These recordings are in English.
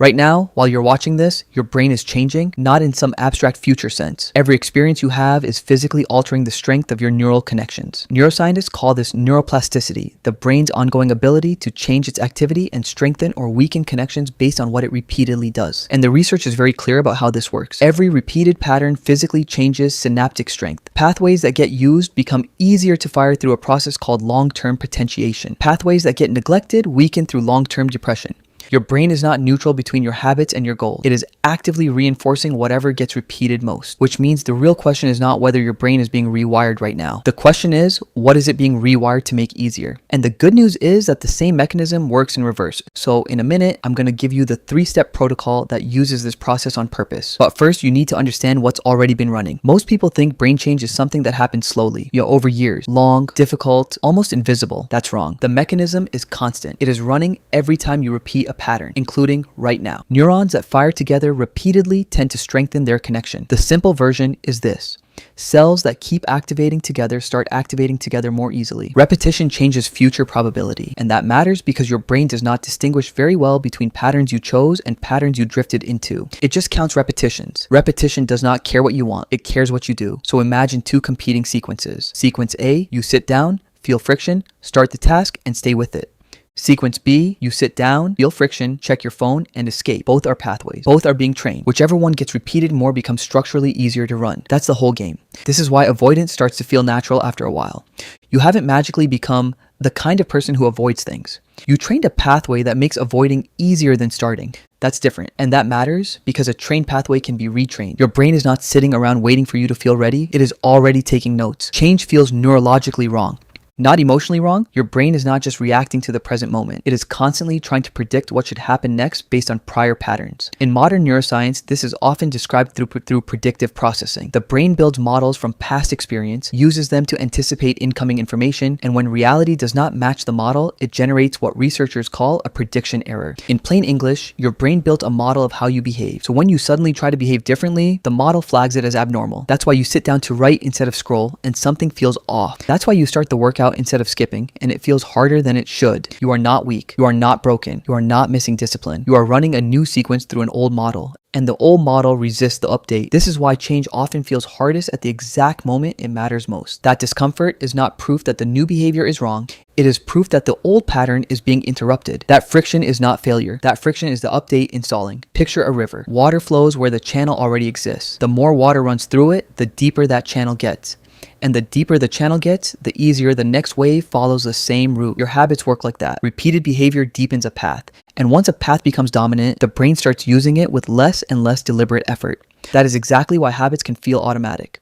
Right now, while you're watching this, your brain is changing, not in some abstract future sense. Every experience you have is physically altering the strength of your neural connections. Neuroscientists call this neuroplasticity, the brain's ongoing ability to change its activity and strengthen or weaken connections based on what it repeatedly does. And the research is very clear about how this works. Every repeated pattern physically changes synaptic strength. Pathways that get used become easier to fire through a process called long-term potentiation. Pathways that get neglected weaken through long-term depression. Your brain is not neutral between your habits and your goal. It is actively reinforcing whatever gets repeated most, which means the real question is not whether your brain is being rewired right now. The question is, what is it being rewired to make easier? And the good news is that the same mechanism works in reverse. So in a minute, I'm going to give you the 3-step protocol that uses this process on purpose. But first, you need to understand what's already been running. Most people think brain change is something that happens slowly, over years, long, difficult, almost invisible. That's wrong. The mechanism is constant. It is running every time you repeat a pattern, including right now. Neurons that fire together repeatedly tend to strengthen their connection. The simple version is this. Cells that keep activating together start activating together more easily. Repetition changes future probability, and that matters because your brain does not distinguish very well between patterns you chose and patterns you drifted into. It just counts repetitions. Repetition does not care what you want, it cares what you do. So imagine 2 competing sequences. Sequence A, you sit down, feel friction, start the task, and stay with it. Sequence B, you sit down, feel friction, check your phone, and escape. Both are pathways. Both are being trained. Whichever one gets repeated more becomes structurally easier to run. That's the whole game. This is why avoidance starts to feel natural after a while. You haven't magically become the kind of person who avoids things. You trained a pathway that makes avoiding easier than starting. That's different. And that matters because a trained pathway can be retrained. Your brain is not sitting around waiting for you to feel ready. It is already taking notes. Change feels neurologically wrong. Not emotionally wrong, your brain is not just reacting to the present moment. It is constantly trying to predict what should happen next based on prior patterns. In modern neuroscience, this is often described through predictive processing. The brain builds models from past experience, uses them to anticipate incoming information, and when reality does not match the model, it generates what researchers call a prediction error. In plain English, your brain built a model of how you behave. So when you suddenly try to behave differently, the model flags it as abnormal. That's why you sit down to write instead of scroll, and something feels off. That's why you start the workout instead of skipping, and it feels harder than it should. You are not weak. You are not broken. You are not missing discipline. You are running a new sequence through an old model, and the old model resists the update. This is why change often feels hardest at the exact moment it matters most. That discomfort is not proof that the new behavior is wrong. It is proof that the old pattern is being interrupted. That friction is not failure. That friction is the update installing. Picture a river. Water flows where the channel already exists. The more water runs through it, the deeper that channel gets. And the deeper the channel gets, the easier the next wave follows the same route. Your habits work like that. Repeated behavior deepens a path. And once a path becomes dominant, the brain starts using it with less and less deliberate effort. That is exactly why habits can feel automatic.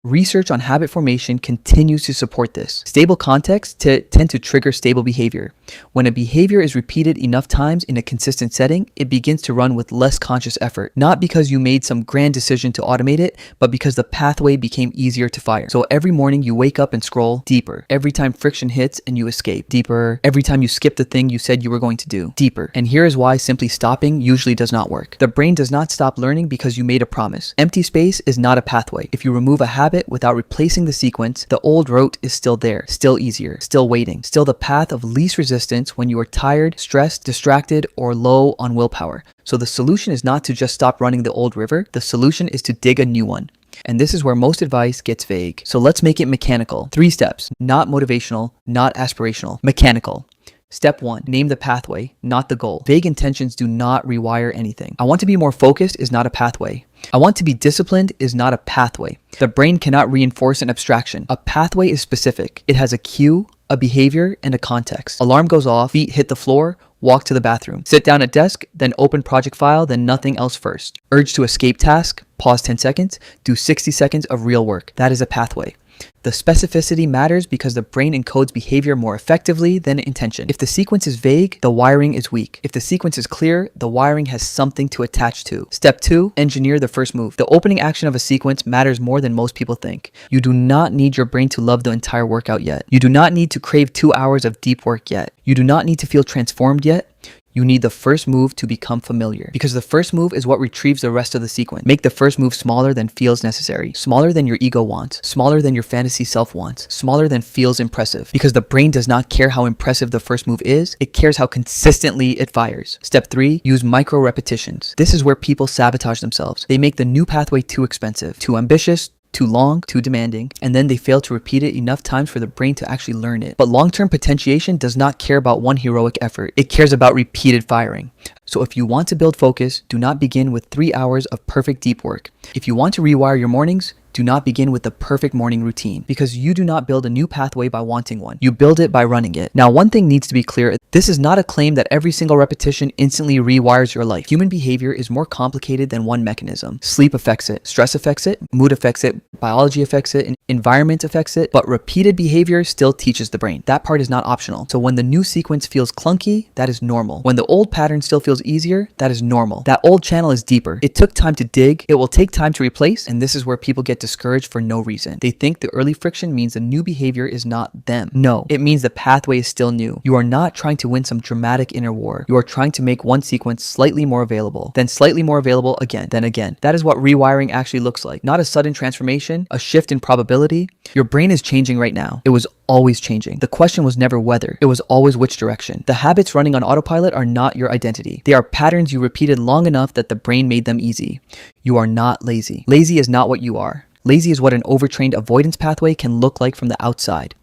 Research on habit formation continues to support this. Stable contexts tend to trigger stable behavior. When a behavior is repeated enough times in a consistent setting, it begins to run with less conscious effort. Not because you made some grand decision to automate it, but because the pathway became easier to fire. So every morning you wake up and scroll deeper. Every time friction hits and you escape, deeper. Every time you skip the thing you said you were going to do, deeper. And here is why simply stopping usually does not work. The brain does not stop learning because you made a promise. Empty space is not a pathway. If you remove a habit without replacing the sequence, the old route is still there, still easier, still waiting, still the path of least resistance when you are tired, stressed, distracted, or low on willpower. So the solution is not to just stop running the old river. The solution is to dig a new one. And this is where most advice gets vague. So let's make it mechanical. 3 steps, not motivational, not aspirational, mechanical. Step 1, name the pathway, not the goal. Vague intentions do not rewire anything. I want to be more focused is not a pathway. I want to be disciplined is not a pathway. The brain cannot reinforce an abstraction. A pathway is specific. It has a cue, a behavior, and a context. Alarm goes off, feet hit the floor, walk to the bathroom. Sit down at desk, then open project file, then nothing else first. Urge to escape task, pause 10 seconds, do 60 seconds of real work. That is a pathway. The specificity matters because the brain encodes behavior more effectively than intention. If the sequence is vague, the wiring is weak. If the sequence is clear, the wiring has something to attach to. Step 2, engineer the first move. The opening action of a sequence matters more than most people think. You do not need your brain to love the entire workout yet. You do not need to crave 2 hours of deep work yet. You do not need to feel transformed yet. You need the first move to become familiar, because the first move is what retrieves the rest of the sequence. Make the first move smaller than feels necessary, smaller than your ego wants, smaller than your fantasy self wants, smaller than feels impressive, because the brain does not care how impressive the first move is, it cares how consistently it fires. Step 3, use micro repetitions. This is where people sabotage themselves. They make the new pathway too expensive, too ambitious, too long, too demanding, and then they fail to repeat it enough times for the brain to actually learn it. But long-term potentiation does not care about one heroic effort. It cares about repeated firing. So if you want to build focus, do not begin with 3 hours of perfect deep work. If you want to rewire your mornings, do not begin with the perfect morning routine, because you do not build a new pathway by wanting one. You build it by running it. Now, one thing needs to be clear. This is not a claim that every single repetition instantly rewires your life. Human behavior is more complicated than one mechanism. Sleep affects it, stress affects it, mood affects it, biology affects it, and environment affects it, but repeated behavior still teaches the brain. That part is not optional. So when the new sequence feels clunky, that is normal. When the old pattern still feels easier, that is normal. That old channel is deeper. It took time to dig, it will take time to replace, and this is where people get discouraged for no reason. They think the early friction means the new behavior is not them. No, it means the pathway is still new. You are not trying to win some dramatic inner war. You are trying to make one sequence slightly more available, then slightly more available again, then again. That is what rewiring actually looks like. Not a sudden transformation, a shift in probability. Your brain is changing right now. It was always changing. The question was never whether, it was always which direction. The habits running on autopilot are not your identity. They are patterns you repeated long enough that the brain made them easy. You are not lazy. Lazy is not what you are. Lazy is what an overtrained avoidance pathway can look like from the outside.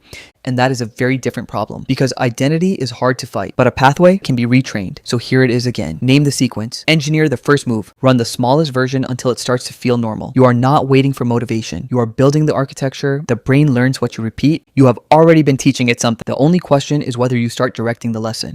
And that is a very different problem, because identity is hard to fight, but a pathway can be retrained. So here it is again. Name the sequence. Engineer the first move. Run the smallest version until it starts to feel normal. You are not waiting for motivation. You are building the architecture. The brain learns what you repeat. You have already been teaching it something. The only question is whether you start directing the lesson.